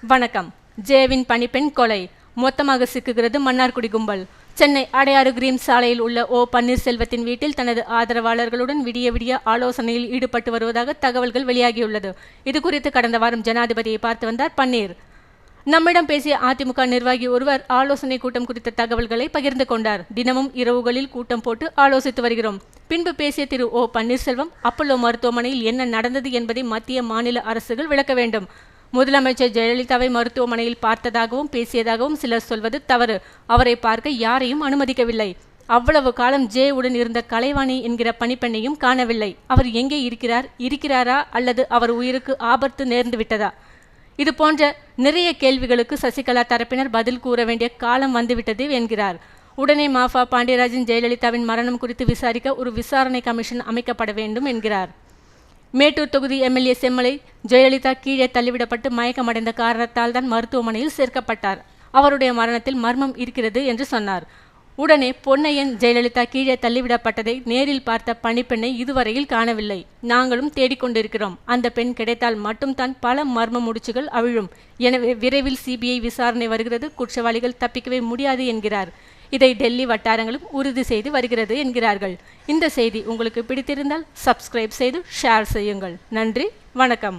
வணக்கம். ஜேவின் பணிப்பெண் கொலை, மொத்தமாக சிக்குகிறது மன்னார்குடி கும்பல். சென்னை அடையாறு கிரீம் சாலையில் உள்ள ஓ பன்னீர்செல்வத்தின் வீட்டில் தனது ஆதரவாளர்களுடன் விடிய விடிய ஆலோசனையில் ஈடுபட்டு வருவதாக தகவல்கள் வெளியாகியுள்ளது. இதுகுறித்து கடந்த வாரம் ஜனாதிபதியை பார்த்து வந்தார் பன்னீர். நம்மிடம் பேசிய அதிமுக நிர்வாகி ஒருவர் ஆலோசனை கூட்டம் குறித்த தகவல்களை பகிர்ந்து கொண்டார். தினமும் இரவுகளில் கூட்டம் போட்டு ஆலோசித்து வருகிறோம். பின்பு பேசிய திரு ஓ பன்னீர்செல்வம், அப்பல்லோ மருத்துவமனையில் என்ன நடந்தது என்பதை மத்திய மாநில அரசுகள் விளக்க வேண்டும். முதலமைச்சர் ஜெயலலிதாவை மருத்துவமனையில் பார்த்ததாகவும் பேசியதாகவும் சிலர் சொல்வது தவறு. அவரை பார்க்க யாரையும் அனுமதிக்கவில்லை. அவ்வளவு காலம் ஜே உடன் இருந்த கலைவாணி என்கிற பணிப்பெண்ணையும் காணவில்லை. அவர் எங்கே இருக்கிறாரா அல்லது அவர் உயிருக்கு ஆபத்து நேர்ந்து விட்டதா? இது போன்ற நிறைய கேள்விகளுக்கு சசிகலா தரப்பினர் பதில் கூற வேண்டிய காலம் வந்துவிட்டது என்கிறார். உடனே மாஃபா பாண்டியராஜன் ஜெயலலிதாவின் மரணம் குறித்து விசாரிக்க ஒரு விசாரணை கமிஷன் அமைக்கப்பட வேண்டும் என்கிறார். மேட்டூர் தொகுதி எம்எல்ஏ செம்மலை ஜெயலலிதா கீழே தள்ளிவிடப்பட்டு மயக்கமடைந்த காரணத்தால் தான் மருத்துவமனையில் சேர்க்கப்பட்டார். அவருடைய மரணத்தில் மர்மம் இருக்கிறது என்று சொன்னார். உடனே பொன்னையன் ஜெயலலிதா கீழே தள்ளிவிடப்பட்டதை நேரில் பார்த்த பணிப்பெண்ணை இதுவரையில் காணவில்லை. நாங்களும் தேடிக்கொண்டிருக்கிறோம். அந்த பெண் கிடைத்தால் மட்டும்தான் பல மர்ம முடிச்சுகள் அவிழும். எனவே விரைவில் சிபிஐ விசாரணை வருகிறது. குற்றவாளிகள் தப்பிக்கவே முடியாது என்கிறார். இதை டெல்லி வட்டாரங்களும் உறுதி செய்து வருகிறது என்கிறார்கள். இந்த செய்தி உங்களுக்கு பிடித்திருந்தால் சப்ஸ்கிரைப் செய்து ஷேர் செய்யுங்கள். நன்றி, வணக்கம்.